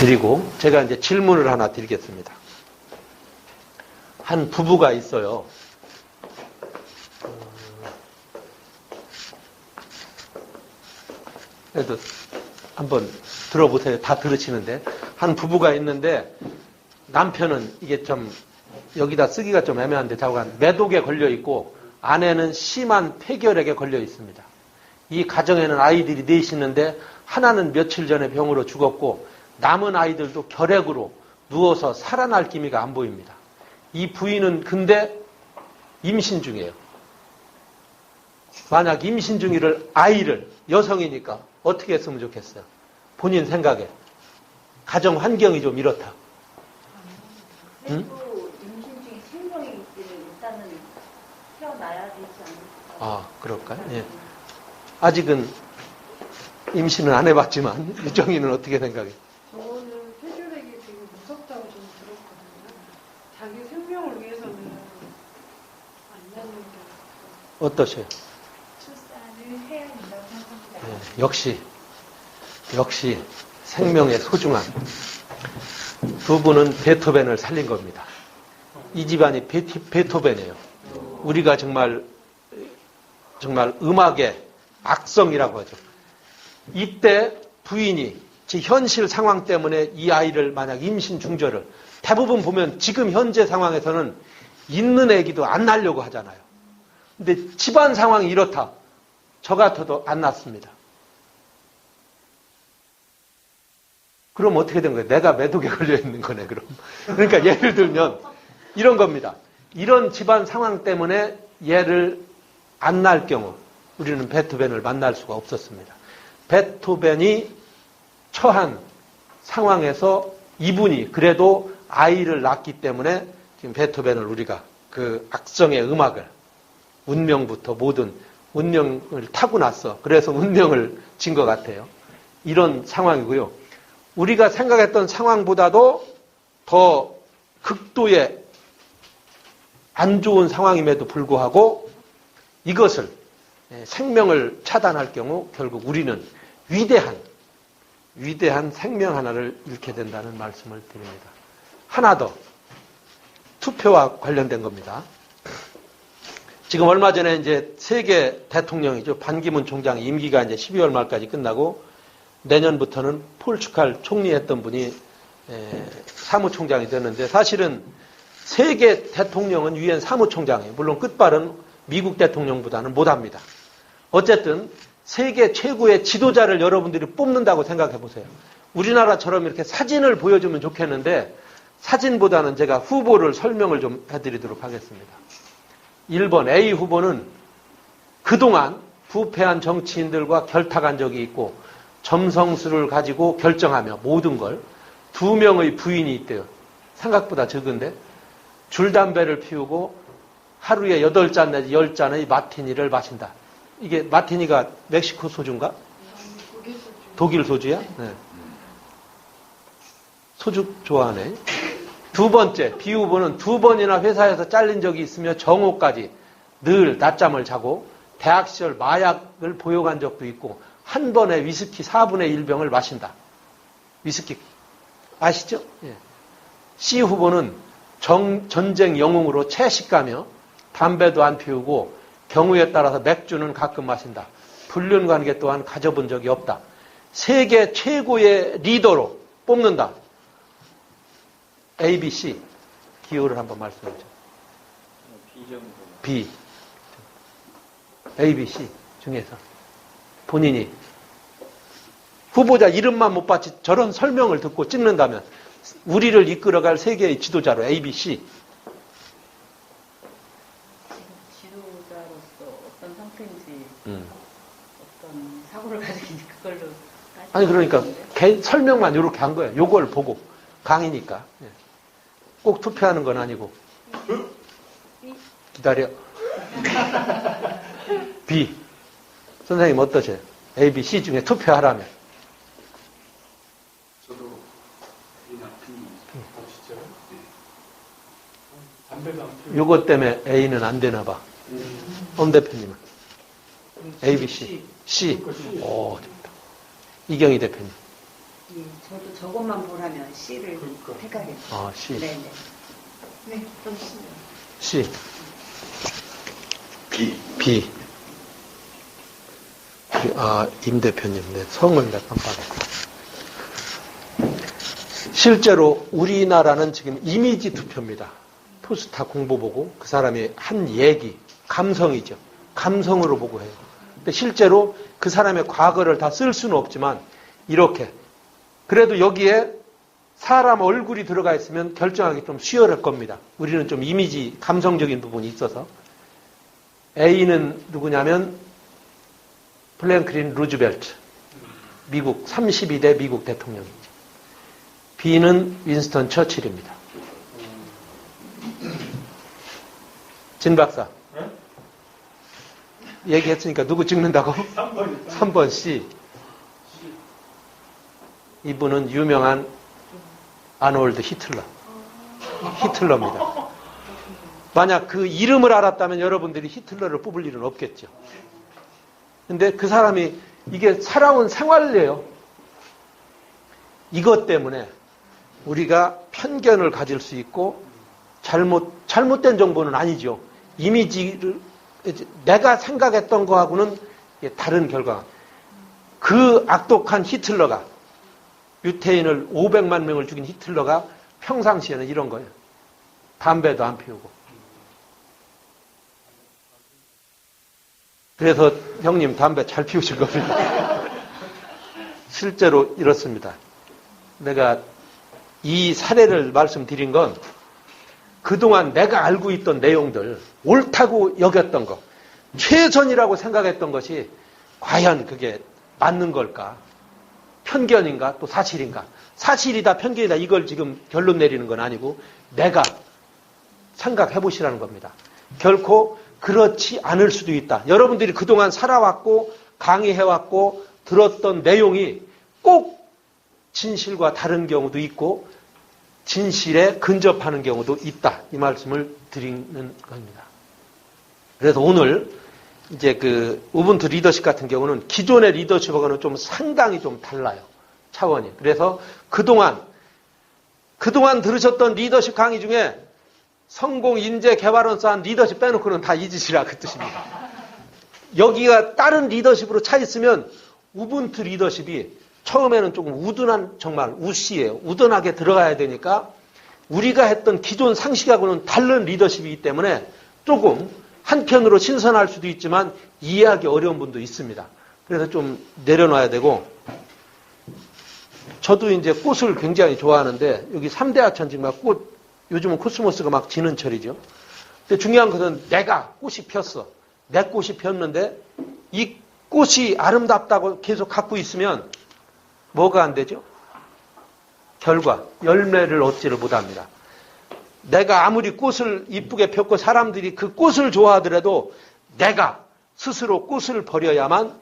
드리고 제가 이제 질문을 하나 드리겠습니다. 한 부부가 있어요. 그래도 한번 들어보세요. 다 들으시는데. 한 부부가 있는데 남편은 이게 좀 여기다 쓰기가 좀 애매한데 자관 매독에 걸려 있고 아내는 심한 폐결핵에 걸려 있습니다. 이 가정에는 아이들이 넷이 있는데 하나는 며칠 전에 병으로 죽었고 남은 아이들도 결핵으로 누워서 살아날 기미가 안 보입니다. 이 부인은 근데 임신 중이에요. 만약 임신 중이를 아이를 여성이니까 어떻게 했으면 좋겠어요? 본인 생각에. 가정 환경이 좀 이렇다. 응? 임신 중에 생명이 있기를 일단은 태어나야 되지 않을까. 아, 그럴까요? 예. 아직은 임신은 안 해봤지만 유정이는 어떻게 생각해요? 저는 폐결핵이 되게 무섭다고 저는 들었거든요. 자기 생명을 위해서는 안 낳는 게 어떠세요? 출산을 해야 된다고 생각합니다. 예, 역시 생명의 소중함. 두 분은 베토벤을 살린 겁니다. 이 집안이 베토벤이에요. 우리가 정말 음악의 악성이라고 하죠. 이때 부인이 현실 상황 때문에 이 아이를 만약 임신 중절을 대부분 보면 지금 현재 상황에서는 있는 애기도 안 낳으려고 하잖아요. 근데 집안 상황이 이렇다. 저 같아도 안 낳습니다. 그럼 어떻게 된 거예요? 내가 매독에 걸려 있는 거네, 그럼. 그러니까 예를 들면 이런 겁니다. 이런 집안 상황 때문에 얘를 안 낳을 경우 우리는 베토벤을 만날 수가 없었습니다. 베토벤이 처한 상황에서 이분이 그래도 아이를 낳기 때문에 지금 베토벤을 우리가 그 악성의 음악을 운명부터 모든 운명을 타고났어. 그래서 운명을 진 것 같아요. 이런 상황이고요. 우리가 생각했던 상황보다도 더 극도의 안 좋은 상황임에도 불구하고 이것을 생명을 차단할 경우 결국 우리는 위대한 생명 하나를 잃게 된다는 말씀을 드립니다. 하나 더 투표와 관련된 겁니다. 지금 얼마 전에 이제 세계 대통령이죠. 반기문 총장의 임기가 이제 12월 말까지 끝나고 내년부터는 포르투갈 총리했던 분이 사무총장이 됐는데 사실은 세계 대통령은 유엔 사무총장이에요. 물론 끝발은 미국 대통령보다는 못합니다. 어쨌든 세계 최고의 지도자를 여러분들이 뽑는다고 생각해 보세요. 우리나라처럼 이렇게 사진을 보여주면 좋겠는데 사진보다는 제가 후보를 설명을 좀 해드리도록 하겠습니다. 1번 A 후보는 그동안 부패한 정치인들과 결탁한 적이 있고 점성술을 가지고 결정하며 모든 걸 2명의 부인이 있대요. 생각보다 적은데 줄담배를 피우고 하루에 8잔 내지 10잔의 마티니를 마신다. 이게 마티니가 멕시코 소주인가? 독일 소주야? 네. 소주 좋아하네. 두 번째, B 후보는 2번이나 회사에서 잘린 적이 있으며 정오까지 늘 낮잠을 자고 대학 시절 마약을 보유한 적도 있고 한 번에 위스키 4분의 1병을 마신다. 위스키 아시죠? 예. C 후보는 전쟁 영웅으로 채식가며 담배도 안 피우고 경우에 따라서 맥주는 가끔 마신다. 불륜관계 또한 가져본 적이 없다. 세계 최고의 리더로 뽑는다. A, B, C 기호를 한번 말씀해 주세요. B. A, B, C 중에서 본인이 후보자 이름만 못 봤지 저런 설명을 듣고 찍는다면 우리를 이끌어갈 세계의 지도자로 A, B, C. 지도자로서 어떤 상태인지 어떤 사고를 가지는지 그걸로 아니 그러니까 설명만 이렇게 한 거예요. 요걸 보고 강의니까. 꼭 투표하는 건 아니고. 기다려. B. 선생님 어떠세요? A, B, C 중에 투표하라면. 저도 이 남편이 진짜요? 담배도 안 피우고. 요것 때문에 A는 안 되나 봐. 엄 대표님은. A, B, C. C. 오, 좋다. 이경희 대표님. 예, 저도 저것만 보라면 C를 그러니까. 택하겠어요. C. 네네. 네, 그럼 C. B. B. 임 대표님, 네, 성을 내 깜빡했다. 실제로 우리나라는 지금 이미지 투표입니다. 포스타 공보 보고 그 사람이 한 얘기, 감성이죠. 감성으로 보고 해요. 근데 실제로 그 사람의 과거를 다 쓸 수는 없지만 이렇게 그래도 여기에 사람 얼굴이 들어가 있으면 결정하기 좀 수월할 겁니다. 우리는 좀 이미지, 감성적인 부분이 있어서 A는 누구냐면 플랭클린 루즈벨트, 미국 32대 미국 대통령이죠. B는 윈스턴 처칠입니다. 진 박사. 네? 얘기했으니까 누구 찍는다고? 3번이요. 3번 C. 이분은 유명한 아놀드 히틀러. 히틀러입니다. 만약 그 이름을 알았다면 여러분들이 히틀러를 뽑을 일은 없겠죠. 근데 그 사람이 이게 살아온 생활이에요. 이것 때문에 우리가 편견을 가질 수 있고 잘못된 정보는 아니죠. 이미지를 내가 생각했던 거하고는 다른 결과. 그 악독한 히틀러가 유태인을 500만 명을 죽인 히틀러가 평상시에는 이런 거예요. 담배도 안 피우고. 그래서 형님 담배 잘 피우실 겁니다. 실제로 이렇습니다. 내가 이 사례를 말씀드린 건 그동안 내가 알고 있던 내용들, 옳다고 여겼던 것, 최선이라고 생각했던 것이 과연 그게 맞는 걸까? 편견인가? 또 사실인가? 사실이다, 편견이다, 이걸 지금 결론 내리는 건 아니고 내가 생각해 보시라는 겁니다. 결코 그렇지 않을 수도 있다. 여러분들이 그동안 살아왔고 강의해왔고 들었던 내용이 꼭 진실과 다른 경우도 있고 진실에 근접하는 경우도 있다. 이 말씀을 드리는 겁니다. 그래서 오늘 이제 그 우분투 리더십 같은 경우는 기존의 리더십하고는 좀 상당히 좀 달라요. 차원이. 그래서 그동안 들으셨던 리더십 강의 중에 성공, 인재, 개발원서 한 리더십 빼놓고는 다 잊으시라 그 뜻입니다. 여기가 다른 리더십으로 차 있으면 우분투 리더십이 처음에는 조금 우둔한, 정말 우씨예요. 우둔하게 들어가야 되니까 우리가 했던 기존 상식하고는 다른 리더십이기 때문에 조금 한편으로 신선할 수도 있지만 이해하기 어려운 분도 있습니다. 그래서 좀 내려놔야 되고, 저도 이제 꽃을 굉장히 좋아하는데 여기 3대 하천 지금 막 꽃, 요즘은 코스모스가 막 지는 철이죠. 근데 중요한 것은 내가 꽃이 폈어. 내 꽃이 폈는데 이 꽃이 아름답다고 계속 갖고 있으면 뭐가 안 되죠? 결과, 열매를 얻지를 못합니다. 내가 아무리 꽃을 이쁘게 폈고 사람들이 그 꽃을 좋아하더라도 내가 스스로 꽃을 버려야만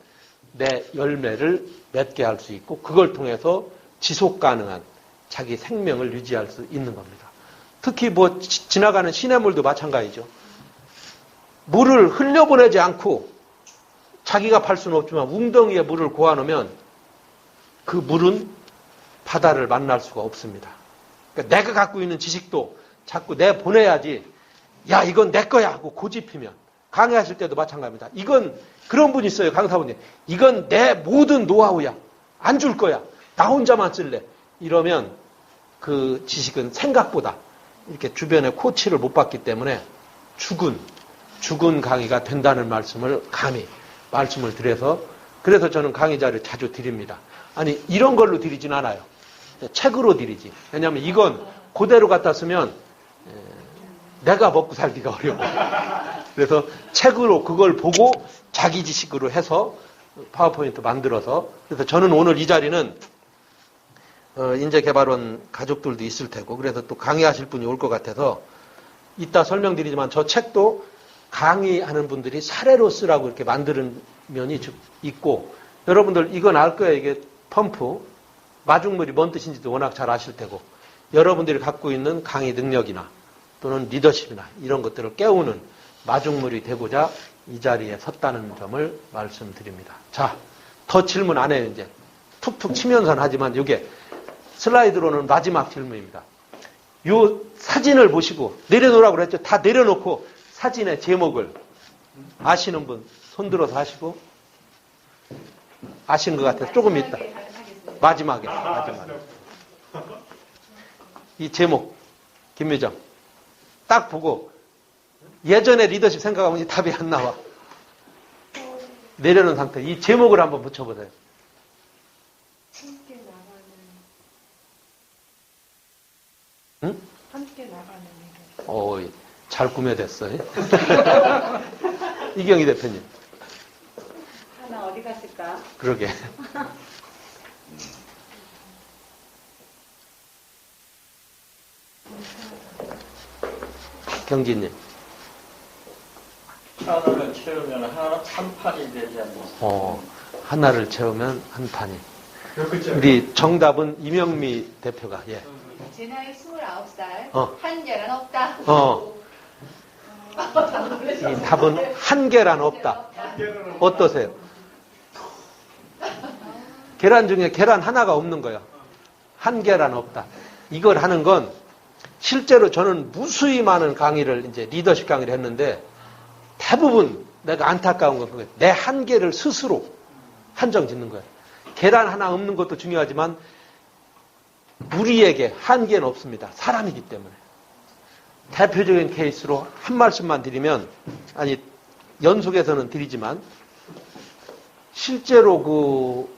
내 열매를 맺게 할 수 있고 그걸 통해서 지속 가능한 자기 생명을 유지할 수 있는 겁니다. 특히 뭐 지나가는 시냇물도 마찬가지죠. 물을 흘려보내지 않고 자기가 팔 수는 없지만 웅덩이에 물을 고아놓으면 그 물은 바다를 만날 수가 없습니다. 그러니까 내가 갖고 있는 지식도 자꾸 내보내야지, 야 이건 내 거야 하고 고집피면, 강의하실 때도 마찬가지입니다. 이건 그런 분이 있어요. 강사분이 이건 내 모든 노하우야, 안 줄 거야, 나 혼자만 쓸래, 이러면 그 지식은 생각보다 이렇게 주변에 코치를 못 받기 때문에 죽은 강의가 된다는 말씀을 감히 말씀을 드려서, 그래서 저는 강의 자료를 자주 드립니다. 아니 이런 걸로 드리진 않아요. 책으로 드리지. 왜냐하면 이건 그대로 갖다 쓰면 내가 먹고 살기가 어려워. 그래서 책으로 그걸 보고 자기 지식으로 해서 파워포인트 만들어서, 그래서 저는 오늘 이 자리는 인재개발원 가족들도 있을 테고 그래서 또 강의하실 분이 올 것 같아서 이따 설명드리지만 저 책도 강의하는 분들이 사례로 쓰라고 이렇게 만드는 면이 있고, 여러분들 이건 알 거예요. 이게 펌프, 마중물이 뭔 뜻인지도 워낙 잘 아실 테고, 여러분들이 갖고 있는 강의 능력이나 또는 리더십이나 이런 것들을 깨우는 마중물이 되고자 이 자리에 섰다는 점을 말씀드립니다. 자, 더 질문 안 해요. 이제 툭툭 치면서 하지만 이게 슬라이드로는 마지막 질문입니다. 요 사진을 보시고 내려놓으라고 그랬죠. 다 내려놓고 사진의 제목을 아시는 분 손들어서 하시고 아시는 것 같아서 조금 있다. 마지막에. 이 제목 김유정 딱 보고 예전에 리더십 생각하면 답이 안 나와. 내려놓은 상태. 이 제목을 한번 붙여보세요. 함께 나가는. 응? 함께 나가는 일. 잘 꾸며냈어요. 이경희 대표님. 하나 어디 갔을까? 그러게. 경진님. 하나를 채우면 한 판이 되지 않나. 하나를 채우면 한 판이. 몇 글자? 우리 정답은 이명미 대표가. 예. 제 나이 29살. 어. 한계란 없다. 이 답은 한 계란 없다. 어떠세요? 계란 중에 계란 하나가 없는 거예요. 한 계란 없다. 이걸 하는 건 실제로 저는 무수히 많은 강의를 이제 리더십 강의를 했는데 대부분 내가 안타까운 건 그거예요. 내 한계를 스스로 한정 짓는 거예요. 계란 하나 없는 것도 중요하지만 우리에게 한계는 없습니다. 사람이기 때문에. 대표적인 케이스로 한 말씀만 드리면, 아니, 연속해서는 드리지만, 실제로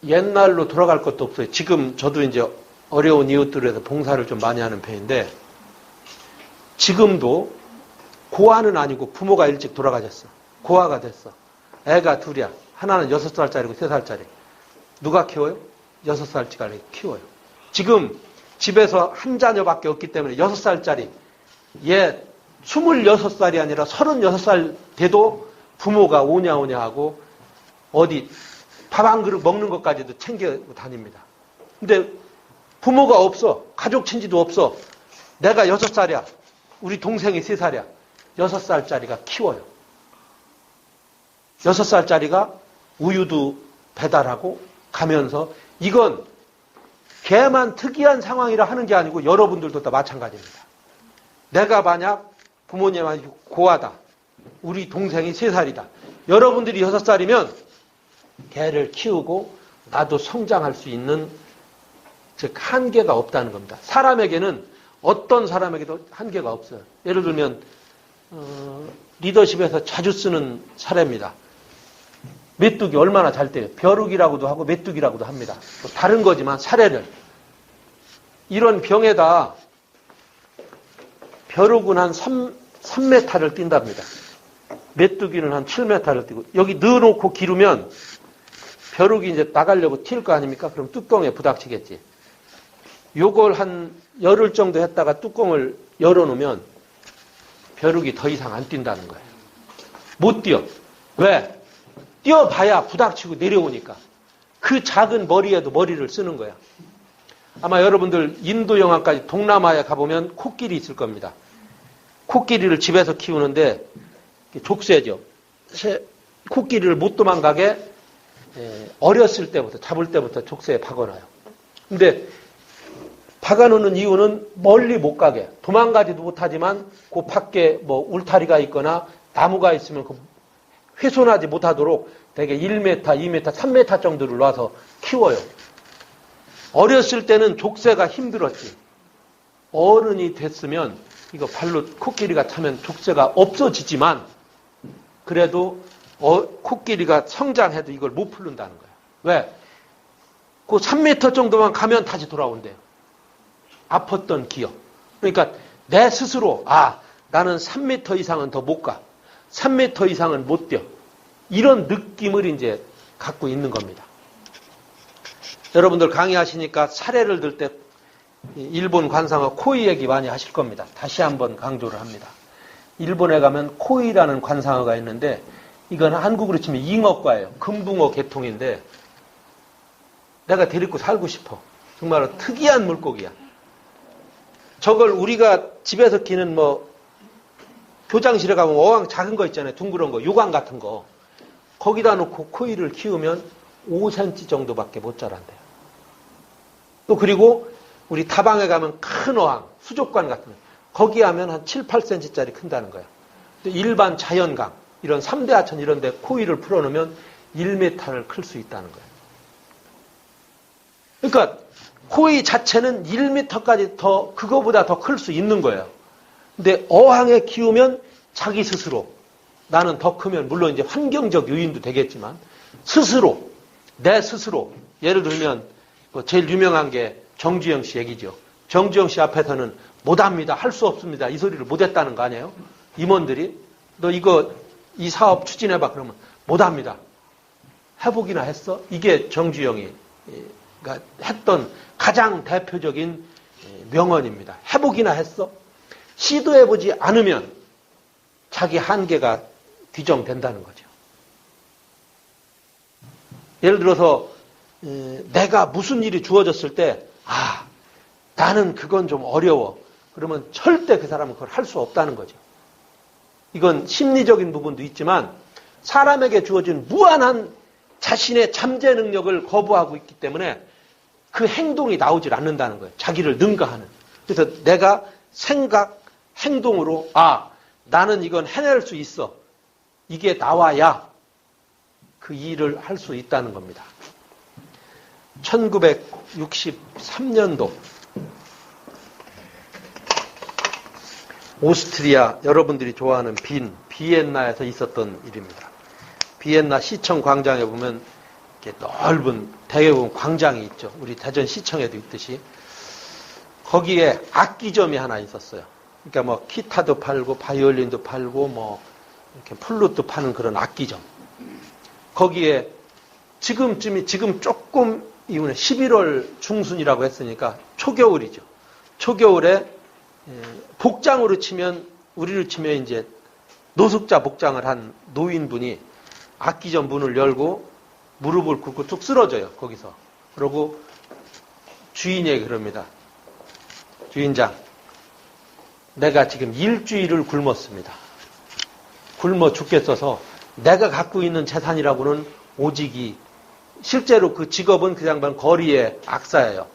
옛날로 돌아갈 것도 없어요. 지금 저도 이제 어려운 이웃들에서 봉사를 좀 많이 하는 편인데, 지금도 고아는 아니고 부모가 일찍 돌아가셨어. 고아가 됐어. 애가 둘이야. 하나는 6살짜리고 3살짜리. 누가 키워요? 6살짜리 키워요. 지금 집에서 한 자녀밖에 없기 때문에 6살짜리, 얘 26살이 아니라 36살 돼도 부모가 오냐 하고 어디 밥 한 그릇 먹는 것까지도 챙겨 다닙니다. 근데 부모가 없어. 가족 친지도 없어. 내가 6살이야. 우리 동생이 3살이야. 6살짜리가 키워요. 6살짜리가 우유도 배달하고 가면서 이건 걔만 특이한 상황이라 하는 게 아니고 여러분들도 다 마찬가지입니다. 내가 만약 부모님한테 고아다. 우리 동생이 3살이다. 여러분들이 6살이면 걔를 키우고 나도 성장할 수 있는 즉 한계가 없다는 겁니다. 사람에게는 어떤 사람에게도 한계가 없어요. 예를 들면 리더십에서 자주 쓰는 사례입니다. 메뚜기 얼마나 잘 때요. 벼룩이라고도 하고 메뚜기라고도 합니다. 다른 거지만 사례를. 이런 병에다 벼룩은 한 3m를 뛴답니다. 메뚜기는 한 7m를 뛰고 여기 넣어놓고 기르면 벼룩이 이제 나가려고 튈 거 아닙니까? 그럼 뚜껑에 부닥치겠지. 요걸 한 열흘 정도 했다가 뚜껑을 열어놓으면 벼룩이 더 이상 안 뛴다는 거예요. 못 뛰어. 왜? 뛰어봐야 부닥치고 내려오니까. 그 작은 머리에도 머리를 쓰는 거야. 아마 여러분들 인도 영화까지 동남아에 가보면 코끼리 있을 겁니다. 코끼리를 집에서 키우는데 족쇄죠. 코끼리를 못 도망가게 어렸을 때부터 잡을 때부터 족쇄에 박아놔요. 근데 박아놓는 이유는 멀리 못 가게. 도망가지도 못하지만 그 밖에 뭐 울타리가 있거나 나무가 있으면 그 훼손하지 못하도록 대개 1m, 2m, 3m 정도를 놔서 키워요. 어렸을 때는 족쇄가 힘들었지. 어른이 됐으면 이거 발로 코끼리가 차면 족쇄가 없어지지만 그래도 코끼리가 성장해도 이걸 못 풀른다는 거예요. 왜? 그 3m 정도만 가면 다시 돌아온대요. 아팠던 기억. 그러니까 내 스스로 나는 3m 이상은 더 못 가. 3m 이상은 못 뛰어. 이런 느낌을 이제 갖고 있는 겁니다. 여러분들 강의하시니까 사례를 들 때 일본 관상어 코이 얘기 많이 하실 겁니다. 다시 한번 강조를 합니다. 일본에 가면 코이라는 관상어가 있는데 이건 한국으로 치면 잉어과예요. 금붕어 계통인데 내가 데리고 살고 싶어. 정말로 특이한 물고기야. 저걸 우리가 집에서 키는 교장실에 가면 어항 작은 거 있잖아요. 둥그런 거, 요강 같은 거. 거기다 놓고 코이를 키우면 5cm 정도밖에 못 자란대요. 또 그리고 우리 다방에 가면 큰 어항, 수족관 같은 거, 거기 하면 한 7, 8cm짜리 큰다는 거예요. 일반 자연강, 이런 3대 하천 이런 데 코일을 풀어놓으면 1m를 클 수 있다는 거예요. 그러니까 코일 자체는 1m까지 더, 그거보다 더 클 수 있는 거예요. 근데 어항에 키우면 자기 스스로, 나는 더 크면, 물론 이제 환경적 요인도 되겠지만, 스스로, 내 스스로, 예를 들면, 제일 유명한 게 정주영 씨 얘기죠. 정주영 씨 앞에서는 못합니다, 할 수 없습니다, 이 소리를 못했다는 거 아니에요? 임원들이, 너 이 사업 추진해봐, 그러면 못합니다. 해보기나 했어? 이게 정주영이 했던 가장 대표적인 명언입니다. 해보기나 했어? 시도해보지 않으면 자기 한계가 규정된다는 거죠. 예를 들어서 내가 무슨 일이 주어졌을 때 나는 그건 좀 어려워. 그러면 절대 그 사람은 그걸 할 수 없다는 거죠. 이건 심리적인 부분도 있지만 사람에게 주어진 무한한 자신의 잠재 능력을 거부하고 있기 때문에 그 행동이 나오질 않는다는 거예요. 자기를 능가하는. 그래서 내가 생각, 행동으로 나는 이건 해낼 수 있어. 이게 나와야 그 일을 할 수 있다는 겁니다. 1963년도 오스트리아, 여러분들이 좋아하는 비엔나에서 있었던 일입니다. 비엔나 시청 광장에 보면 이렇게 넓은 대형 광장이 있죠. 우리 대전 시청에도 있듯이. 거기에 악기점이 하나 있었어요. 그러니까 뭐 기타도 팔고 바이올린도 팔고 뭐 이렇게 플룻도 파는 그런 악기점. 거기에 지금 조금 이후에 11월 중순이라고 했으니까 초겨울이죠. 초겨울에 복장으로 치면, 우리로 치면 이제 노숙자 복장을 한 노인분이 악기점 문을 열고 무릎을 꿇고 뚝 쓰러져요, 거기서. 그러고 주인에게 그럽니다. 주인장, 내가 지금 일주일을 굶었습니다. 굶어 죽겠어서 내가 갖고 있는 재산이라고는 오직이, 실제로 그 직업은 그 양반 거리의 악사예요.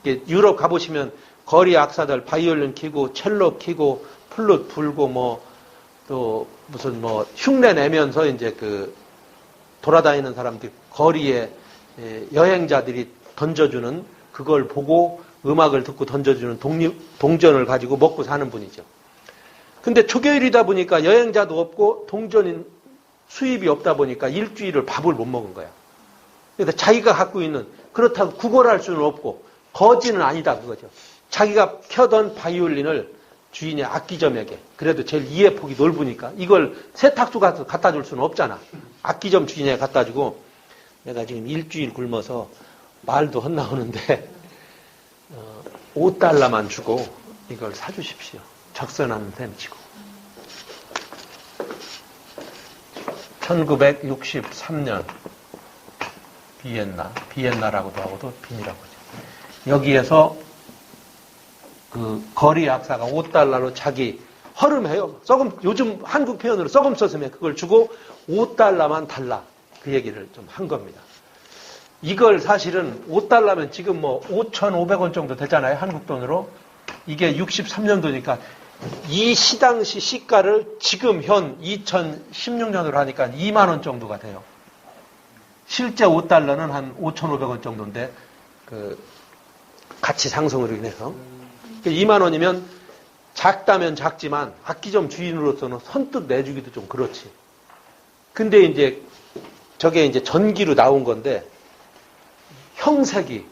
유럽 가보시면 거리 악사들 바이올린 키고 첼로 키고 플룻 불고 또 무슨 흉내 내면서 이제 돌아다니는 사람들, 거리에 여행자들이 던져주는, 그걸 보고 음악을 듣고 던져주는 동전을 가지고 먹고 사는 분이죠. 근데 초겨울이다 보니까 여행자도 없고 동전인 수입이 없다 보니까 일주일을 밥을 못 먹은 거야. 그래서 자기가 갖고 있는, 그렇다고 구걸할 수는 없고 거지는 아니다 그거죠. 자기가 켜던 바이올린을 주인의 악기점에게, 그래도 제일 이해폭이 넓으니까 이걸 세탁소 가서 갖다 줄 수는 없잖아. 악기점 주인에게 갖다 주고, 내가 지금 일주일 굶어서 말도 헛나오는데 5달러만 주고 이걸 사주십시오. 적선하는 셈 치고. 1963년 비엔나라고도 하고도 빈이라고 하죠. 여기에서 그 거리 악사가 5달러로 자기 허름해요. 요즘 한국 표현으로 썩음 썼으면 그걸 주고 5달러만 달라. 그 얘기를 좀 한 겁니다. 이걸 사실은 5달러면 지금 5,500원 정도 되잖아요. 한국 돈으로. 이게 63년도니까 이 시당시 시가를 지금 현 2016년으로 하니까 2만 원 정도가 돼요. 실제 5달러는 한 5,500원 정도인데 가치 상승으로 인해서 2만 원이면 작다면 작지만 악기점 주인으로서는 선뜻 내주기도 좀 그렇지. 근데 이제 저게 이제 전기로 나온 건데 형색이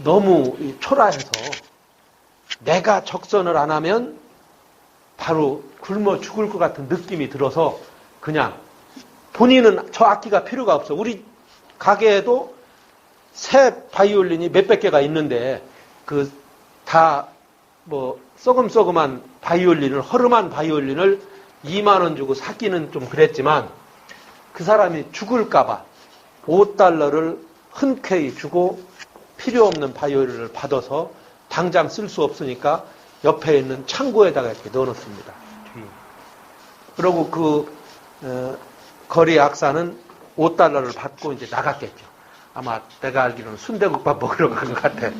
너무 초라해서 내가 적선을 안 하면 바로 굶어 죽을 것 같은 느낌이 들어서 그냥 본인은 저 악기가 필요가 없어. 우리 가게에도 새 바이올린이 몇백 개가 있는데 다 썩음썩음한 바이올린을, 허름한 바이올린을 2만 원 주고 사기는 좀 그랬지만 그 사람이 죽을까봐 5달러를 흔쾌히 주고 필요 없는 바이올린을 받아서 당장 쓸 수 없으니까 옆에 있는 창고에다가 이렇게 넣어놓습니다. 그리고 거리 악사는 5달러를 받고 이제 나갔겠죠. 아마 내가 알기로는 순대국밥 먹으러 간 것 같아.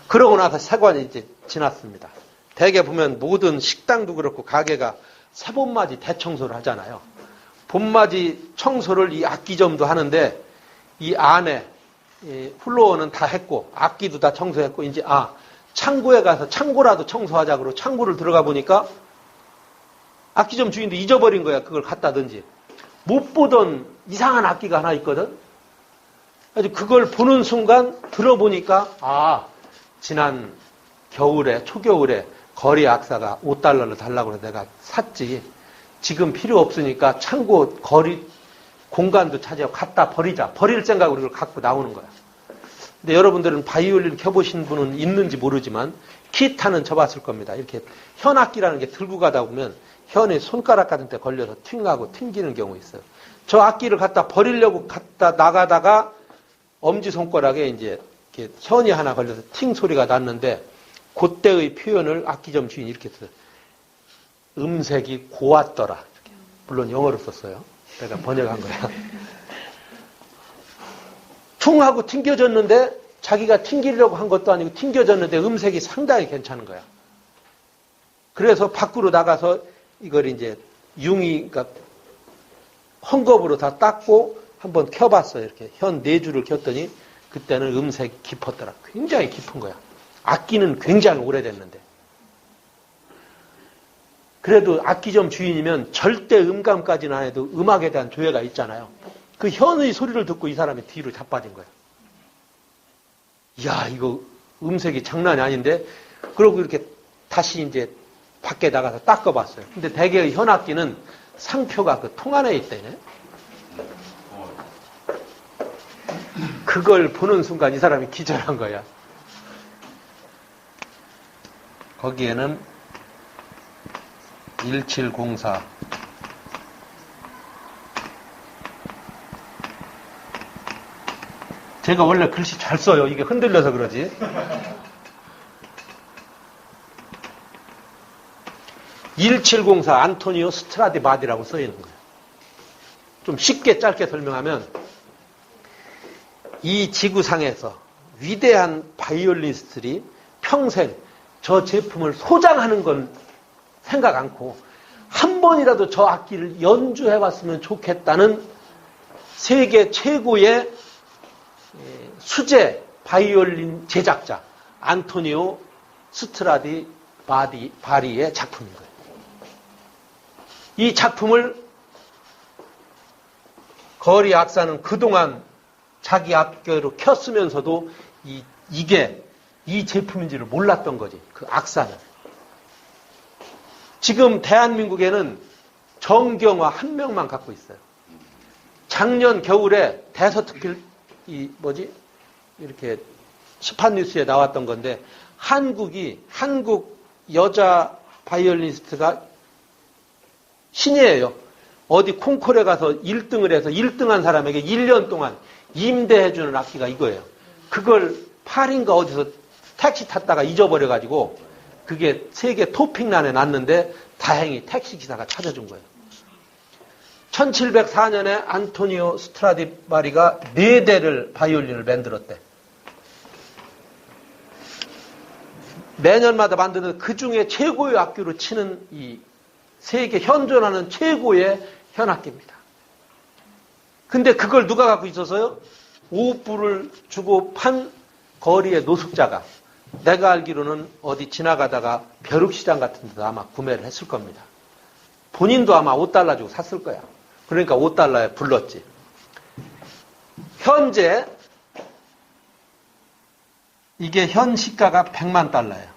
그러고 나서 세관이 이제 지났습니다. 대개 보면 모든 식당도 그렇고 가게가 새봄맞이 대청소를 하잖아요. 봄맞이 청소를 이 악기점도 하는데 이 안에 플로어는 다 했고 악기도 다 청소했고 이제 창고에 가서 창고라도 청소하자 그러고 창고를 들어가 보니까 악기점 주인도 잊어버린 거야. 그걸 갖다든지. 못 보던 이상한 악기가 하나 있거든. 그래서 그걸 보는 순간 들어보니까 지난 겨울에 초겨울에 거리 악사가 $5를 달라고 해서 내가 샀지. 지금 필요 없으니까 창고 거리 공간도 차지하고 갖다 버리자. 버릴 생각으로 그걸 갖고 나오는 거야. 근데 여러분들은 바이올린 켜보신 분은 있는지 모르지만 기타는 쳐봤을 겁니다. 이렇게 현악기라는 게 들고 가다 보면 현이 손가락 같은 데 걸려서 튕하고 튕기는 경우 있어요. 저 악기를 갖다 버리려고 갖다 나가다가 엄지손가락에 이제 이렇게 현이 하나 걸려서 팅 소리가 났는데 그때의 표현을 악기점 주인이 이렇게 써요. 음색이 고왔더라. 물론 영어로 썼어요. 내가 번역한 거야. 퉁 하고 튕겨졌는데 자기가 튕기려고 한 것도 아니고 튕겨졌는데 음색이 상당히 괜찮은 거야. 그래서 밖으로 나가서 이걸 이제 그러니까 헝겊으로 다 닦고 한번 켜봤어요. 이렇게 현 4줄을 켰더니 그때는 음색이 깊었더라. 굉장히 깊은 거야. 악기는 굉장히 오래됐는데. 그래도 악기점 주인이면 절대 음감까지는 안 해도 음악에 대한 조예가 있잖아요. 그 현의 소리를 듣고 이 사람이 뒤로 자빠진 거야. 이야, 이거 음색이 장난이 아닌데? 그러고 이렇게 다시 이제 밖에 나가서 닦아봤어요. 근데 대개의 현악기는 상표가 그 통 안에 있대네. 그걸 보는 순간 이 사람이 기절한 거야. 거기에는 1704 제가 원래 글씨 잘 써요. 이게 흔들려서 그러지. (1704) 안토니오 스트라디바디라고 써있는 거예요. 좀 쉽게 짧게 설명하면 이 지구상에서 위대한 바이올리니스트들이 평생 저 제품을 소장하는 건 생각 않고 한 번이라도 저 악기를 연주해봤으면 좋겠다는 세계 최고의 수제 바이올린 제작자 안토니오 스트라디바리의 작품인 거예요. 이 작품을 거리 악사는 그동안 자기 악기로 켰으면서도 이게 이 제품인지를 몰랐던 거지. 그 악사는. 지금 대한민국에는 정경화 한 명만 갖고 있어요. 작년 겨울에 대서특필 이렇게 시판 뉴스에 나왔던 건데 한국 여자 바이올리니스트가 신이에요. 어디 콩콜에 가서 1등을 해서 1등한 사람에게 1년 동안 임대해주는 악기가 이거예요. 그걸 파리인가 어디서 택시 탔다가 잊어버려가지고 그게 세계 토픽란에 났는데 다행히 택시기사가 찾아준 거예요. 1704년에 안토니오 스트라디바리가 4대를 바이올린을 만들었대. 매년마다 만드는 그 중에 최고의 악기로 치는 이 세계 현존하는 최고의 현악기입니다. 근데 그걸 누가 갖고 있어서요? 5불을 주고 판 거리의 노숙자가 내가 알기로는 어디 지나가다가 벼룩시장 같은 데서 아마 구매를 했을 겁니다. 본인도 아마 $5 주고 샀을 거야. 그러니까 $5에 불렀지. 현재 이게 현 시가가 $1,000,000예요.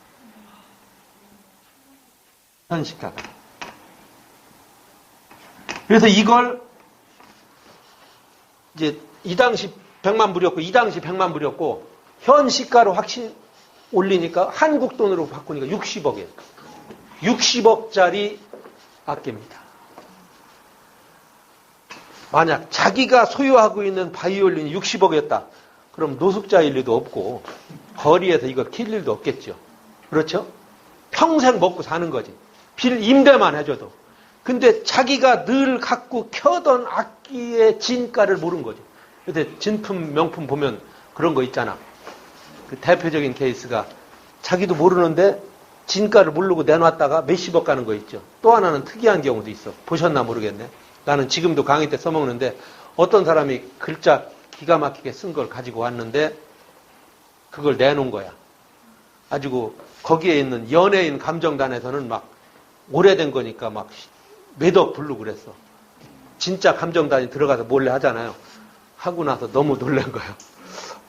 현 시가가. 그래서 이걸 이제 이 당시 100만 불이었고 이 당시 100만 불이었고 현 시가로 확실히 올리니까 한국 돈으로 바꾸니까 60억이에요. 60억짜리 악기입니다. 만약 자기가 소유하고 있는 바이올린이 60억이었다. 그럼 노숙자일 리도 없고 거리에서 이거 킬 일도 없겠죠. 그렇죠? 평생 먹고 사는 거지. 빌 임대만 해줘도. 근데 자기가 늘 갖고 켜던 악기의 진가를 모른 거죠. 근데 진품, 명품 보면 그런 거 있잖아. 그 대표적인 케이스가 자기도 모르는데 진가를 모르고 내놨다가 몇십억 가는 거 있죠. 또 하나는 특이한 경우도 있어. 보셨나 모르겠네. 나는 지금도 강의 때 써먹는데 어떤 사람이 글자 기가 막히게 쓴 걸 가지고 왔는데 그걸 내놓은 거야. 가지고 거기에 있는 연예인 감정단에서는 막 오래된 거니까 막 몇억 부르고 그랬어. 진짜 감정단이 들어가서 몰래 하잖아요. 하고 나서 너무 놀란 거예요.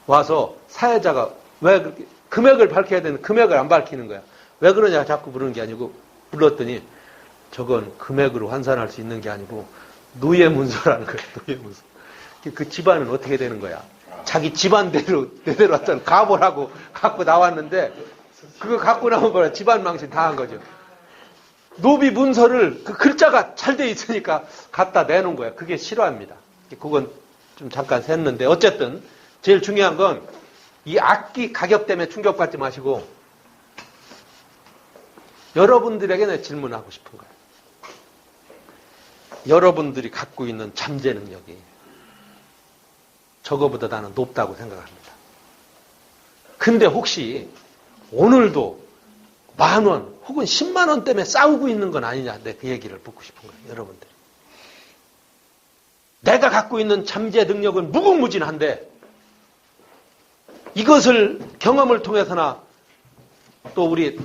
와서 사회자가 왜 그렇게 금액을 밝혀야 되는 금액을 안 밝히는 거야. 왜 그러냐 자꾸 부르는 게 아니고 불렀더니 저건 금액으로 환산할 수 있는 게 아니고 노예문서라는 거야. 노예문서. 그 집안은 어떻게 되는 거야. 자기 집안대로 내대로 어떤 가보라고 갖고 나왔는데 그거 갖고 나온 거라 집안 망신 다 한 거죠. 노비 문서를 그 글자가 잘 돼 있으니까 갖다 내놓은 거야. 그게 실화입니다. 그건 좀 잠깐 샜는데 어쨌든 제일 중요한 건 이 악기 가격 때문에 충격받지 마시고 여러분들에게 내 질문하고 싶은 거예요. 여러분들이 갖고 있는 잠재 능력이 저거보다 나는 높다고 생각합니다. 근데 혹시 오늘도 10,000원 혹은 10만 원 때문에 싸우고 있는 건 아니냐. 내 그 얘기를 묻고 싶은 거예요. 여러분들. 내가 갖고 있는 잠재 능력은 무궁무진한데 이것을 경험을 통해서나 또 우리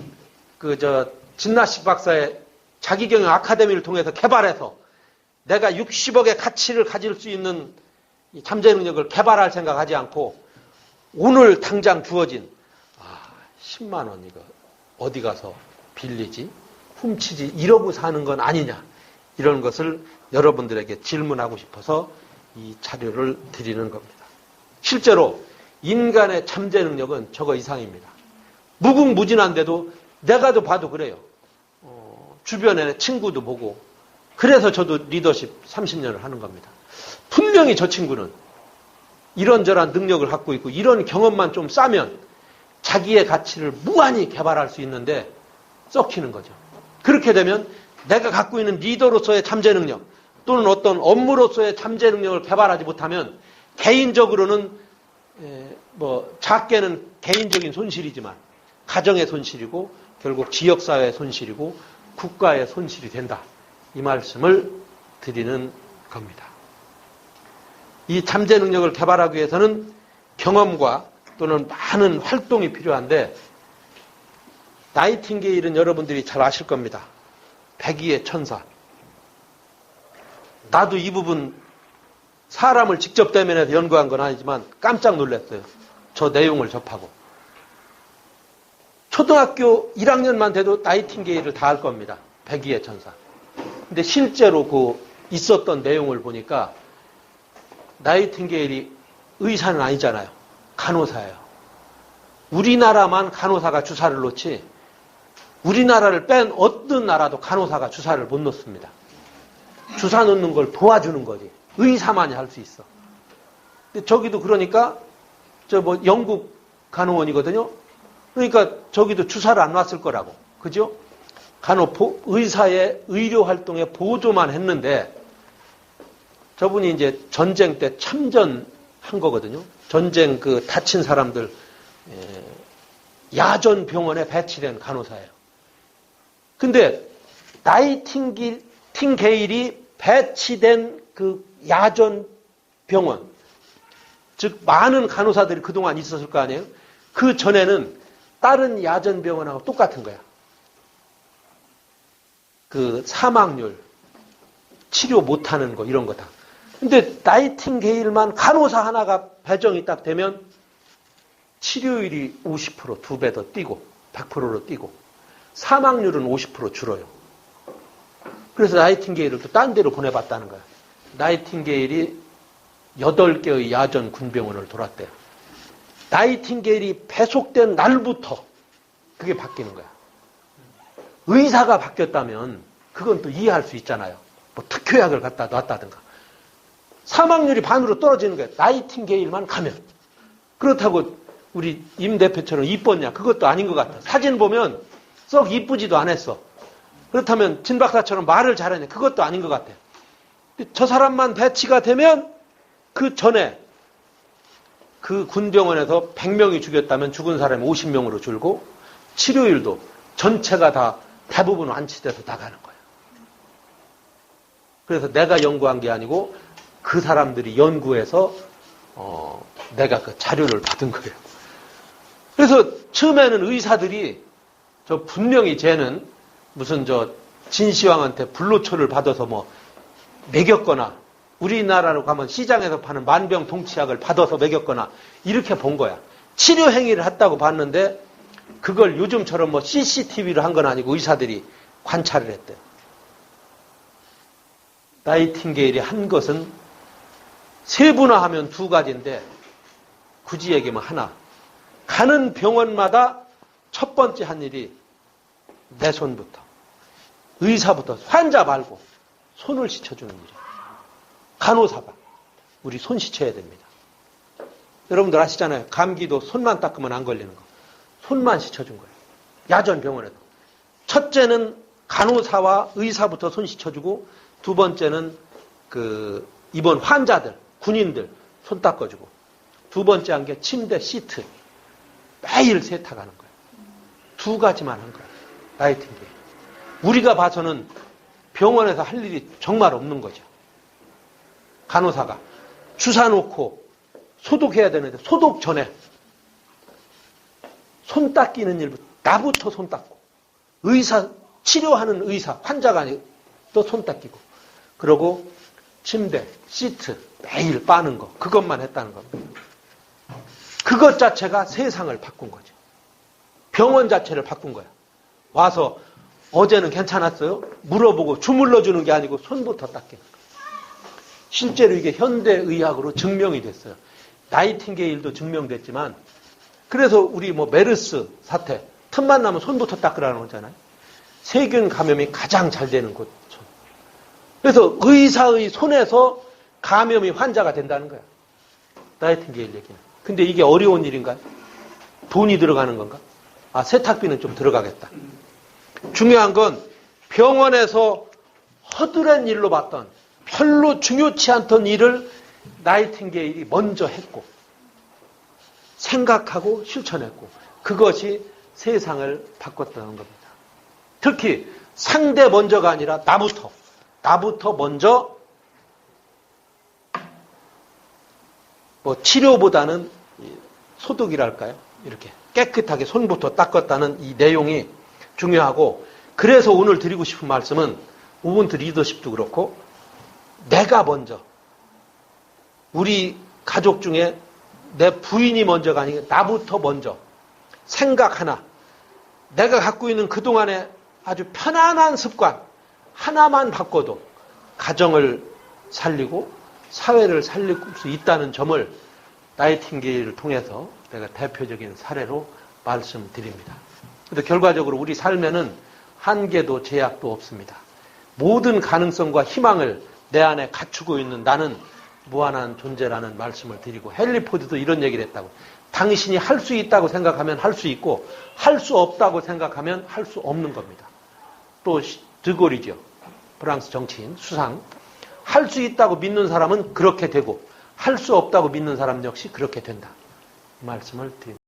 진나식 박사의 자기경영 아카데미를 통해서 개발해서 내가 60억의 가치를 가질 수 있는 잠재 능력을 개발할 생각하지 않고 오늘 당장 주어진 10만 원 이거 어디 가서 빌리지 훔치지 이러고 사는 건 아니냐 이런 것을 여러분들에게 질문하고 싶어서 이 자료를 드리는 겁니다. 실제로 인간의 잠재 능력은 저거 이상입니다. 무궁무진한데도 내가 봐도 그래요. 주변에 친구도 보고 그래서 저도 리더십 30년을 하는 겁니다. 분명히 저 친구는 이런저런 능력을 갖고 있고 이런 경험만 좀 싸면 자기의 가치를 무한히 개발할 수 있는데 썩히는 거죠. 그렇게 되면 내가 갖고 있는 리더로서의 잠재 능력 또는 어떤 업무로서의 잠재 능력을 개발하지 못하면 개인적으로는 작게는 개인적인 손실이지만 가정의 손실이고 결국 지역사회의 손실이고 국가의 손실이 된다. 이 말씀을 드리는 겁니다. 이 잠재 능력을 개발하기 위해서는 경험과 또는 많은 활동이 필요한데 나이팅게일은 여러분들이 잘 아실 겁니다. 백의의 천사. 나도 이 부분 사람을 직접 대면해서 연구한 건 아니지만 깜짝 놀랐어요. 저 내용을 접하고. 초등학교 1학년만 돼도 나이팅게일을 다 할 겁니다. 백의의 천사. 근데 실제로 있었던 내용을 보니까 나이팅게일이 의사는 아니잖아요. 간호사예요. 우리나라만 간호사가 주사를 놓지 우리나라를 뺀 어떤 나라도 간호사가 주사를 못 놓습니다. 주사 놓는 걸 도와주는 거지. 의사만이 할 수 있어. 근데 저기도 그러니까 영국 간호원이거든요. 그러니까 저기도 주사를 안 놨을 거라고. 그죠? 의사의 의료 활동에 보조만 했는데 저분이 이제 전쟁 때 참전한 거거든요. 전쟁 다친 사람들 야전 병원에 배치된 간호사예요. 근데 나이팅게일이 배치된 야전 병원, 즉 많은 간호사들이 그동안 있었을 거 아니에요? 그 전에는 다른 야전 병원하고 똑같은 거야. 사망률, 치료 못하는 거 이런 거 다. 근데 나이팅게일만 간호사 하나가 배정이 딱 되면 치료율이 50% 2배 더 뛰고 100%로 뛰고 사망률은 50% 줄어요. 그래서 나이팅게일을 또 딴 데로 보내봤다는 거야. 나이팅게일이 8개의 야전 군병원을 돌았대요. 나이팅게일이 배속된 날부터 그게 바뀌는 거야. 의사가 바뀌었다면 그건 또 이해할 수 있잖아요. 특효약을 갖다 놨다든가. 사망률이 반으로 떨어지는 거야. 나이팅게일만 가면. 그렇다고 우리 임 대표처럼 이뻤냐? 그것도 아닌 것 같아. 사진 보면 썩 이쁘지도 않았어. 그렇다면 진 박사처럼 말을 잘하냐? 그것도 아닌 것 같아. 저 사람만 배치가 되면 그 전에 그 군병원에서 100명이 죽였다면 죽은 사람이 50명으로 줄고 치료율도 전체가 다 대부분 완치돼서 나가는 거예요. 그래서 내가 연구한 게 아니고 그 사람들이 연구해서 내가 그 자료를 받은 거예요. 그래서 처음에는 의사들이 저 분명히 쟤는 무슨 저 진시황한테 불로초를 받아서 뭐 먹였거나 우리나라로 가면 시장에서 파는 만병통치약을 받아서 먹였거나 이렇게 본 거야. 치료 행위를 했다고 봤는데 그걸 요즘처럼 뭐 CCTV로 한 건 아니고 의사들이 관찰을 했대요. 나이팅게일이 한 것은 세분화하면 두 가지인데 굳이 얘기하면 하나. 가는 병원마다 첫 번째 한 일이 내 손부터 의사부터 환자 말고 손을 씻어주는 일이에요. 간호사가 우리 손 씻어야 됩니다. 여러분들 아시잖아요. 감기도 손만 닦으면 안 걸리는 거. 손만 씻어준 거예요. 야전 병원에도. 첫째는 간호사와 의사부터 손 씻어주고 두 번째는 그 입원 환자들, 군인들 손 닦아주고 두 번째 한 게 침대, 시트 매일 세탁하는 거예요. 두 가지만 한 거예요. 나이팅게일. 우리가 봐서는 병원에서 할 일이 정말 없는 거죠. 간호사가 주사 놓고 소독해야 되는데 소독 전에 손 닦이는 일부터 나부터 손 닦고 의사 치료하는 의사 환자가 아니고 또 손 닦이고 그러고 침대 시트 매일 빠는 거 그것만 했다는 겁니다. 그것 자체가 세상을 바꾼 거죠. 병원 자체를 바꾼 거야. 와서 어제는 괜찮았어요? 물어보고 주물러 주는 게 아니고 손부터 닦이는 거예요. 실제로 이게 현대의학으로 증명이 됐어요. 나이팅게일도 증명됐지만 그래서 우리 뭐 메르스 사태 틈만 나면 손부터 닦으라는 거잖아요. 세균 감염이 가장 잘 되는 곳 손. 그래서 의사의 손에서 감염이 환자가 된다는 거야. 나이팅게일 얘기는. 근데 이게 어려운 일인가요? 돈이 들어가는 건가? 아, 세탁비는 좀 들어가겠다. 중요한 건 병원에서 허드렛 일로 봤던 별로 중요치 않던 일을 나이팅게일이 먼저 했고 생각하고 실천했고 그것이 세상을 바꿨다는 겁니다. 특히 상대 먼저가 아니라 나부터 먼저 뭐 치료보다는 소독이랄까요? 이렇게 깨끗하게 손부터 닦았다는 이 내용이 중요하고 그래서 오늘 드리고 싶은 말씀은 우분투 리더십도 그렇고 내가 먼저 우리 가족 중에 내 부인이 먼저가 아니고 나부터 먼저 생각 하나 내가 갖고 있는 그동안의 아주 편안한 습관 하나만 바꿔도 가정을 살리고 사회를 살릴 수 있다는 점을 나이팅게일을 통해서 내가 대표적인 사례로 말씀드립니다. 그런데 결과적으로 우리 삶에는 한계도 제약도 없습니다. 모든 가능성과 희망을 내 안에 갖추고 있는 나는 무한한 존재라는 말씀을 드리고 헨리 포드도 이런 얘기를 했다고. 당신이 할 수 있다고 생각하면 할 수 있고 할 수 없다고 생각하면 할 수 없는 겁니다. 또 드골이죠. 프랑스 정치인, 수상. 할 수 있다고 믿는 사람은 그렇게 되고 할 수 없다고 믿는 사람 역시 그렇게 된다. 이 말씀을 드립니다.